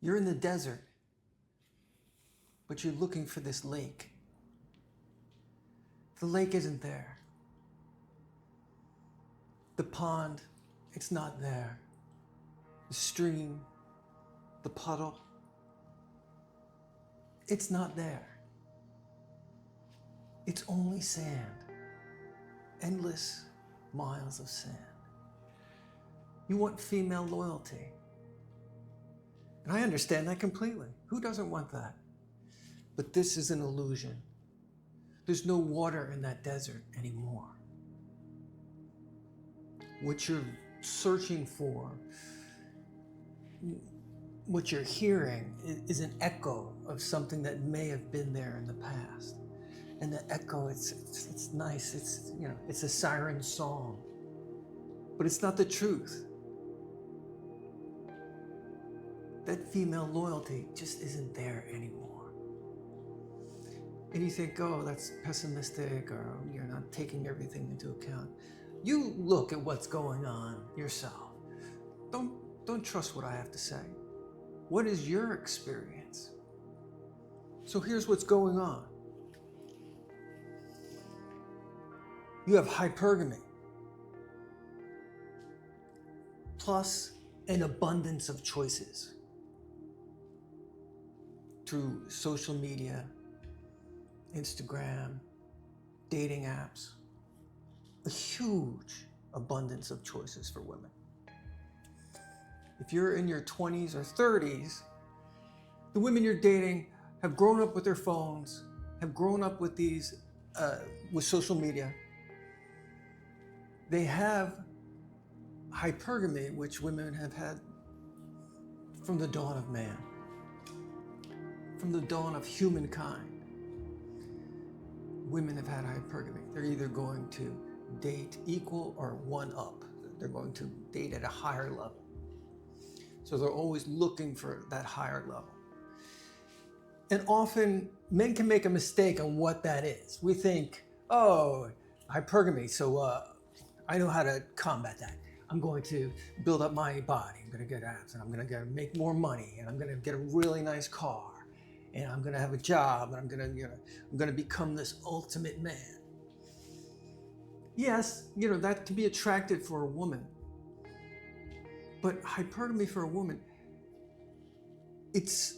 You're in the desert, but you're looking for this lake. The lake isn't there. The pond, it's not there. The stream, the puddle, it's not there. It's only sand. Endless miles of sand. You want female loyalty. And I understand that completely. Who doesn't want that? But this is an illusion. There's no water in that desert anymore. What you're searching for, what you're hearing is an echo of something that may have been there in the past. And the echo, it's nice, it's a siren song, but it's not the truth. That female loyalty just isn't there anymore. And you think, oh, that's pessimistic, or you're not taking everything into account. You look at what's going on yourself. Don't trust what I have to say. What is your experience? So here's what's going on. You have hypergamy, plus an abundance of choices through social media, Instagram, dating apps, a huge abundance of choices for women. If you're in your 20s or 30s, the women you're dating have grown up with their phones, have grown up with with social media. They have hypergamy, which women have had from the dawn of man, from the dawn of humankind. Women have had hypergamy. They're either going to date equal or one up. They're going to date at a higher level. So they're always looking for that higher level. And often men can make a mistake on what that is. We think, oh, hypergamy, so I know how to combat that. I'm going to build up my body. I'm going to get abs, and I'm going to make more money, and I'm going to get a really nice car, and I'm going to have a job, and I'm going to become this ultimate man. Yes, that can be attractive for a woman. But hypergamy for a woman, it's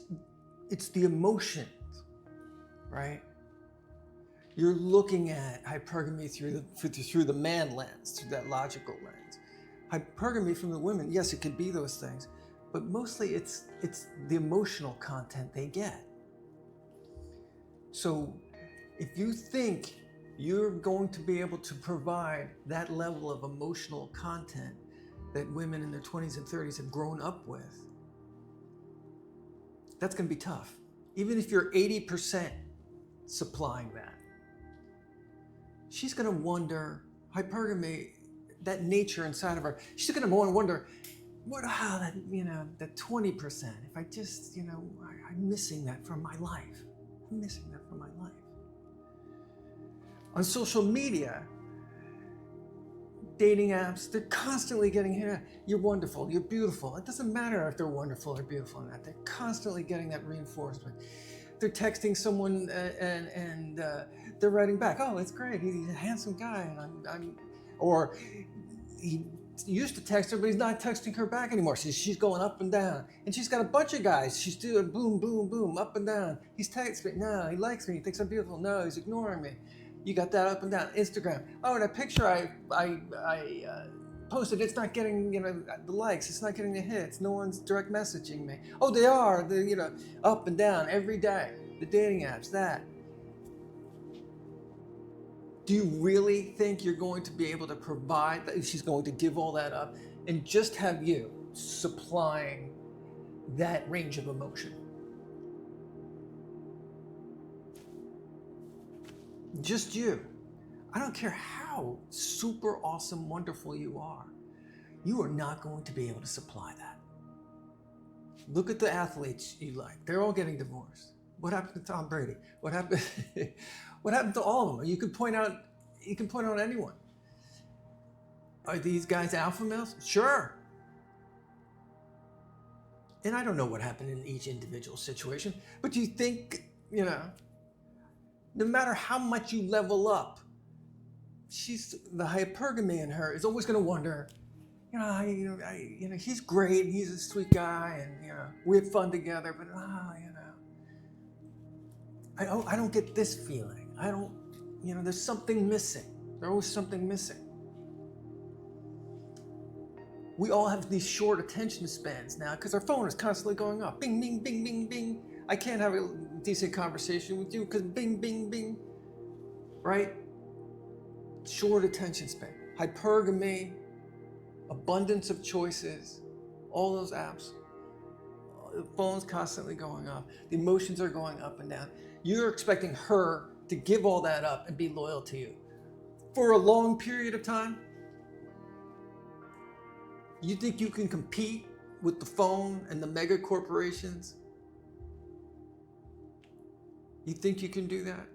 the emotions, right? You're looking at hypergamy through the man lens, through that logical lens. Hypergamy from the women, yes, it could be those things, but mostly it's the emotional content they get. So if you think you're going to be able to provide that level of emotional content that women in their 20s and 30s have grown up with, that's going to be tough. Even if you're 80% supplying that, she's going to wonder, hypergamy, that nature inside of her, she's going to wonder, that 20%, if I just, I'm missing that from my life. I'm missing that from my life. On social media, dating apps, they're constantly getting here. You're wonderful, you're beautiful. It doesn't matter if they're wonderful or beautiful or not. They're constantly getting that reinforcement. They're texting someone and they're writing back, oh, it's great, he's a handsome guy, and or he used to text her, but he's not texting her back anymore. So she's going up and down. And she's got a bunch of guys. She's doing boom, boom, boom, up and down. He's texting me. No, he likes me. He thinks I'm beautiful. No, he's ignoring me. You got that up and down. Instagram. Oh, and a picture I posted, it's not getting, the likes. It's not getting the hits. No one's direct messaging me. Oh, they are. They're, up and down every day. The dating apps, that. Do you really think you're going to be able to provide that? She's going to give all that up and just have you supplying that range of emotion? Just you. I don't care how super awesome, wonderful you are. You are not going to be able to supply that. Look at the athletes you like. They're all getting divorced. What happened to Tom Brady? What happened? What happened to all of them? You can point out anyone. Are these guys alpha males? Sure. And I don't know what happened in each individual situation, but do you think, no matter how much you level up, the hypergamy in her is always going to wonder, he's great, he's a sweet guy, and we had fun together, but I don't get this feeling. I don't, there's something missing. There's always something missing. We all have these short attention spans now because our phone is constantly going off. Bing, bing, bing, bing, bing. I can't have a decent conversation with you because bing, bing, bing. Right? Short attention span. Hypergamy, abundance of choices, all those apps. The phone's constantly going off. The emotions are going up and down. You're expecting her to give all that up and be loyal to you for a long period of time. You think you can compete with the phone and the mega corporations? You think you can do that?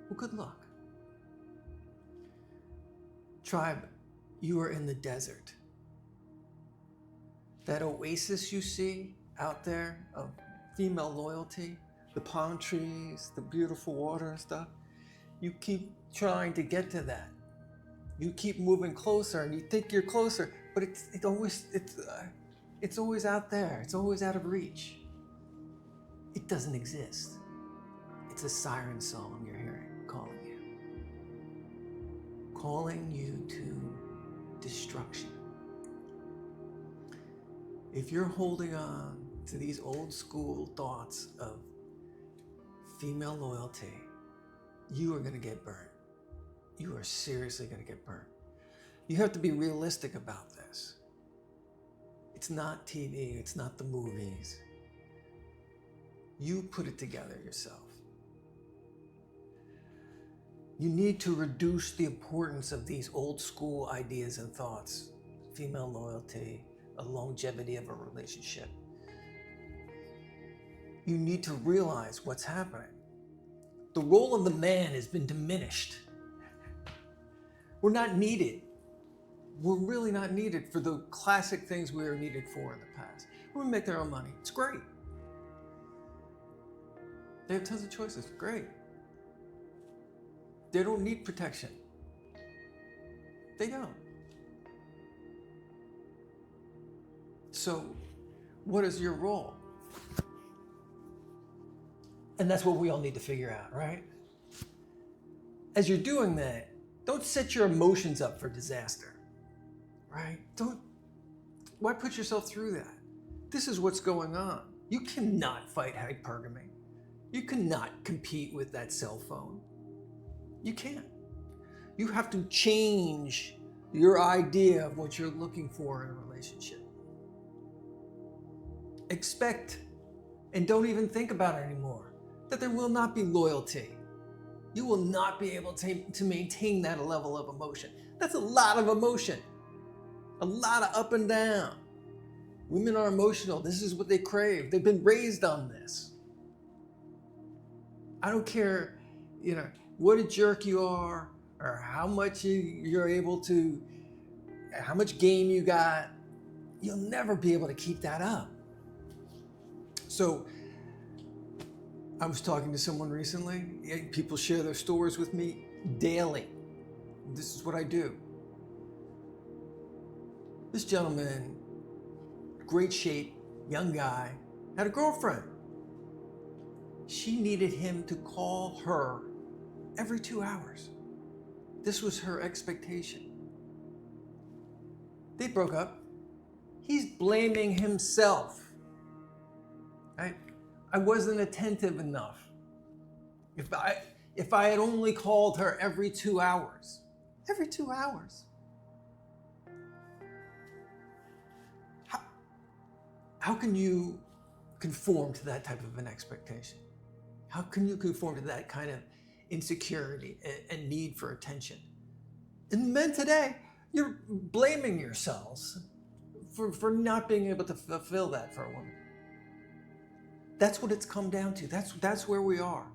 Well, good luck. Tribe, you are in the desert. That oasis you see out there of female loyalty, the palm trees, the beautiful water and stuff, you keep trying to get to that. You keep moving closer and you think you're closer, but it's always out there. It's always out of reach. It doesn't exist. It's a siren song you're hearing calling you to destruction. If you're holding on to these old school thoughts of female loyalty, you are going to get burnt. You are seriously going to get burnt. You have to be realistic about this. It's not TV, it's not the movies. You put it together yourself. You need to reduce the importance of these old school ideas and thoughts. Female loyalty, a longevity of a relationship. You need to realize what's happening. The role of the man has been diminished. We're not needed. We're really not needed for the classic things we were needed for in the past. Women make their own money. It's great. They have tons of choices. Great. They don't need protection. They don't. So, what is your role? And that's what we all need to figure out, right? As you're doing that, don't set your emotions up for disaster, right? Why put yourself through that? This is what's going on. You cannot fight hypergamy. You cannot compete with that cell phone. You can't. You have to change your idea of what you're looking for in a relationship. Expect, and don't even think about it anymore, that there will not be loyalty. You will not be able to maintain that level of emotion. That's a lot of emotion, a lot of up and down. Women are emotional. This is what they crave. They've been raised on this. I don't care, what a jerk you are, or how much you're able to, how much game you got. You'll never be able to keep that up. So, I was talking to someone recently. People share their stories with me daily. This is what I do. This gentleman, great shape, young guy, had a girlfriend. She needed him to call her every 2 hours. This was her expectation. They broke up. He's blaming himself. Right? I wasn't attentive enough. If I had only called her every 2 hours. Every 2 hours. How can you conform to that type of an expectation? How can you conform to that kind of insecurity and need for attention? And men today, you're blaming yourselves for not being able to fulfill that for a woman. That's what it's come down to. That's where we are.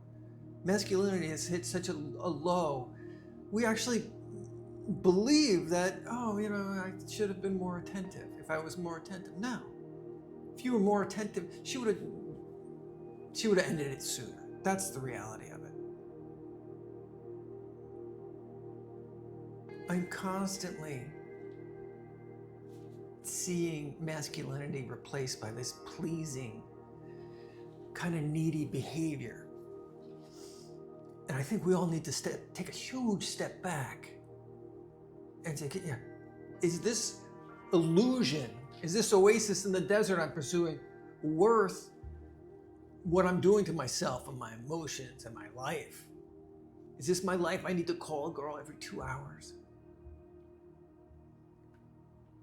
Masculinity has hit such a low. We actually believe that, I should have been more attentive if I was more attentive. No. If you were more attentive, she would have ended it sooner. That's the reality of it. I'm constantly seeing masculinity replaced by this pleasing, kind of needy behavior. And I think we all need to take a huge step back and say, yeah, is this illusion, is this oasis in the desert I'm pursuing worth what I'm doing to myself and my emotions and my life? Is this my life? I need to call a girl every 2 hours.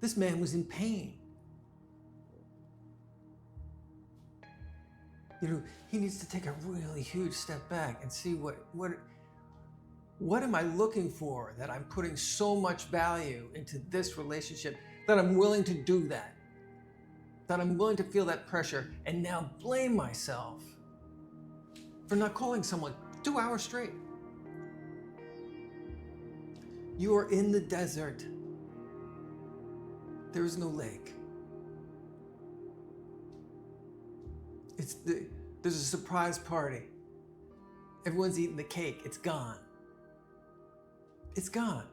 This man was in pain. You know, he needs to take a really huge step back and see what am I looking for that I'm putting so much value into this relationship that I'm willing to do that I'm willing to feel that pressure and now blame myself for not calling someone 2 hours straight. You are in the desert. There is no lake. There's a surprise party. Everyone's eating the cake. It's gone. It's gone.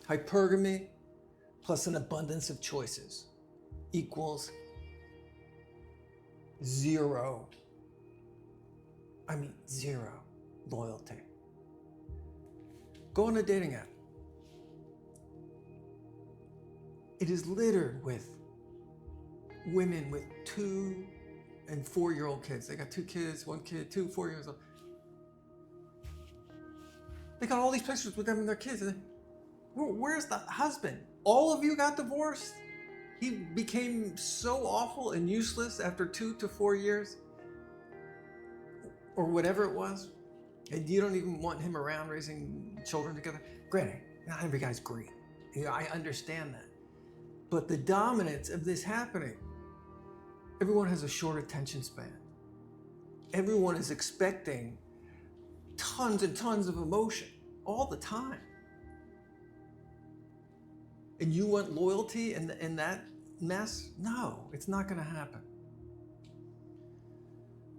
Hypergamy plus an abundance of choices equals 0. I mean 0 loyalty. Go on a dating app. It is littered with women with 2 and 4-year-old kids. They got 2 kids, 1 kid, 2, 4 years old. They got all these pictures with them and their kids. And where's the husband? All of you got divorced? He became so awful and useless after 2 to 4 years? Or whatever it was. And you don't even want him around raising children together? Granted, not every guy's great. You know, I understand that. But the dominance of this happening, everyone has a short attention span. Everyone is expecting tons and tons of emotion all the time. And you want loyalty in that mess? No, it's not going to happen.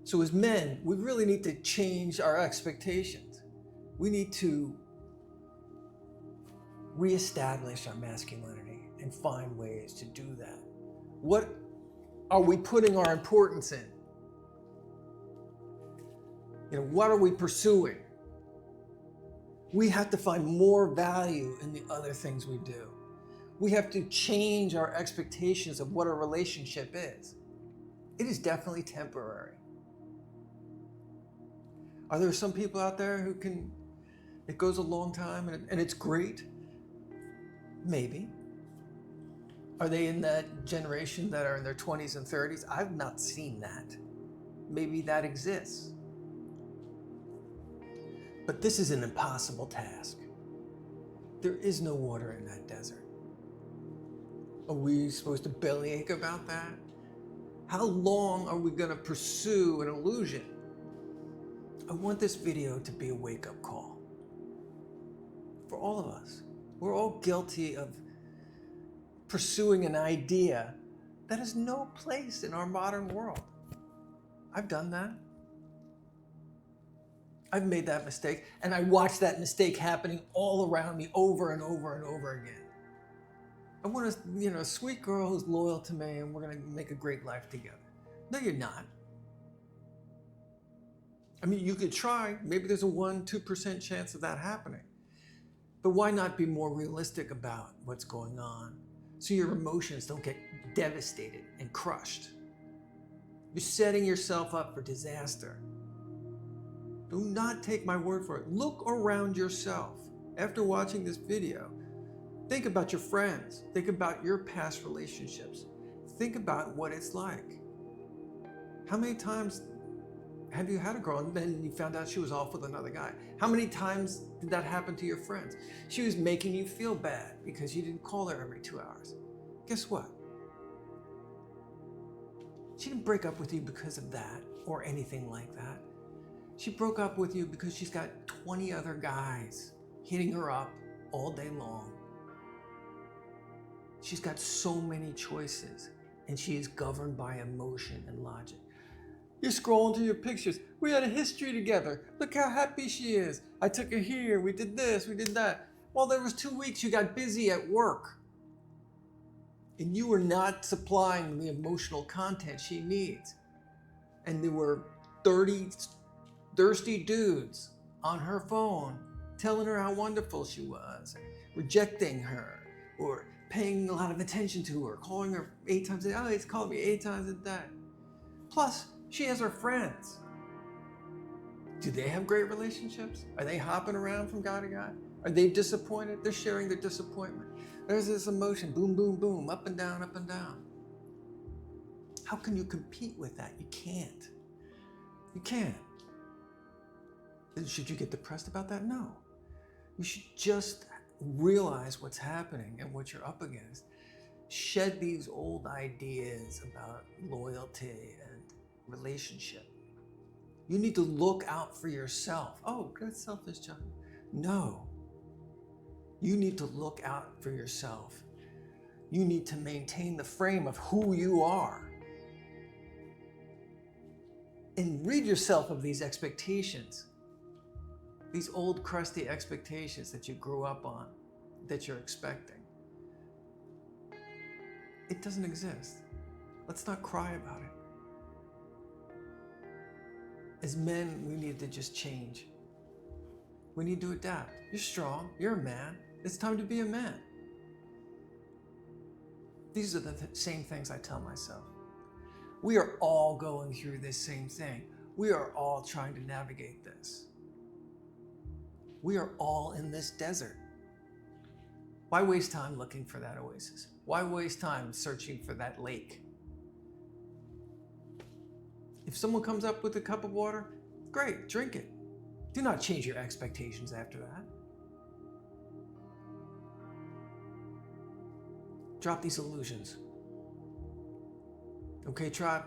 So as men, we really need to change our expectations. We need to reestablish our masculinity and find ways to do that. What are we putting our importance in? You know, what are we pursuing? We have to find more value in the other things we do. We have to change our expectations of what a relationship is. It is definitely temporary. Are there some people out there who it goes a long time and it's great? Maybe. Are they in that generation that are in their 20s and 30s? I've not seen that. Maybe that exists. But this is an impossible task. There is no water in that desert. Are we supposed to bellyache about that? How long are we going to pursue an illusion? I want this video to be a wake-up call for all of us. We're all guilty of pursuing an idea that has no place in our modern world. I've done that. I've made that mistake, and I watch that mistake happening all around me over and over and over again. I want a sweet girl who's loyal to me, and we're going to make a great life together. No, you're not. I mean, you could try. Maybe there's a 1-2% chance of that happening. But why not be more realistic about what's going on so your emotions don't get devastated and crushed? You're setting yourself up for disaster. Do not take my word for it. Look around yourself. After watching this video, think about your friends. Think about your past relationships. Think about what it's like. How many times have you had a girl and then you found out she was off with another guy? How many times did that happen to your friends? She was making you feel bad because you didn't call her every 2 hours. Guess what? She didn't break up with you because of that or anything like that. She broke up with you because she's got 20 other guys hitting her up all day long. She's got so many choices, and she is governed by emotion and logic. You're scrolling through your pictures. We had a history together. Look how happy she is. I took her here. We did this. We did that. Well, there was 2 weeks you got busy at work, and you were not supplying the emotional content she needs. And there were 30 thirsty dudes on her phone telling her how wonderful she was, rejecting her, or paying a lot of attention to her, calling her 8 times a day. Oh, he's calling me 8 times a day. Plus, she has her friends. Do they have great relationships? Are they hopping around from guy to guy? Are they disappointed? They're sharing their disappointment. There's this emotion, boom, boom, boom, up and down, up and down. How can you compete with that? You can't. You can't. Should you get depressed about that? No. You should just realize what's happening and what you're up against. Shed these old ideas about loyalty and relationship. You need to look out for yourself. Oh, that's selfish, John. No. You need to look out for yourself. You need to maintain the frame of who you are. And rid yourself of these expectations. These old crusty expectations that you grew up on, that you're expecting. It doesn't exist. Let's not cry about it. As men, we need to just change. We need to adapt. You're strong. You're a man. It's time to be a man. These are the same things I tell myself. We are all going through this same thing. We are all trying to navigate this. We are all in this desert. Why waste time looking for that oasis? Why waste time searching for that lake? If someone comes up with a cup of water, great, drink it. Do not change your expectations after that. Drop these illusions. Okay, tribe?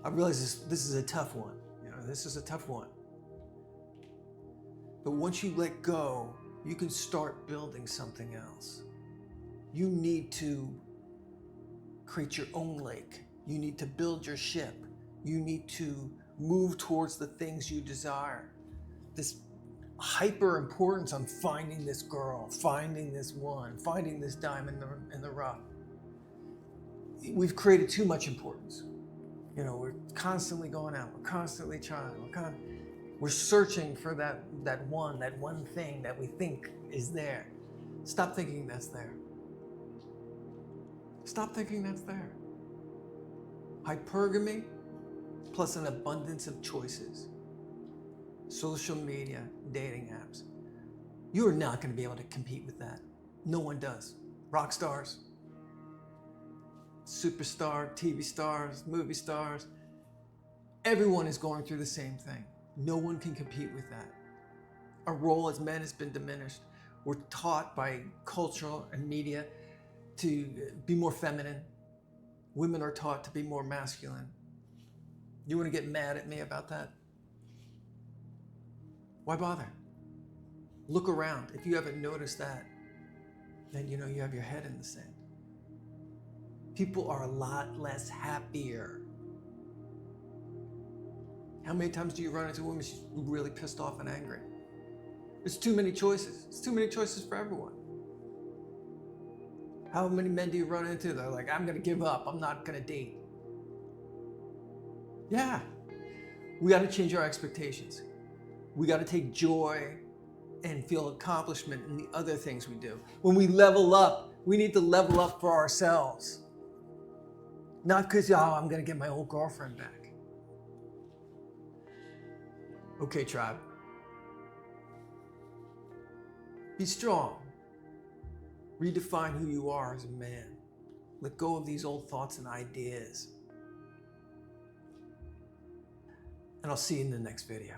I realize this is a tough one. This is a tough one. But once you let go, you can start building something else. You need to create your own lake. You need to build your ship. You need to move towards the things you desire. This hyper importance on finding this girl, finding this one, finding this diamond in the rough. We've created too much importance. We're constantly going out. We're constantly trying. We're searching for that one thing that we think is there. Stop thinking that's there. Stop thinking that's there. Hypergamy plus an abundance of choices. Social media, dating apps. You are not going to be able to compete with that. No one does. Rock stars, superstar, TV stars, movie stars. Everyone is going through the same thing. No one can compete with that. Our role as men has been diminished. We're taught by culture and media to be more feminine. Women are taught to be more masculine. You want to get mad at me about that? Why bother? Look around. If you haven't noticed that, then you have your head in the sand. People are a lot less happier. How many times do you run into a woman she's really pissed off and angry? There's too many choices. It's too many choices for everyone. How many men do you run into that are like, I'm going to give up. I'm not going to date. Yeah. We got to change our expectations. We got to take joy and feel accomplishment in the other things we do. When we level up, we need to level up for ourselves. Not because, I'm going to get my old girlfriend back. Okay, tribe. Be strong. Redefine who you are as a man. Let go of these old thoughts and ideas. And I'll see you in the next video.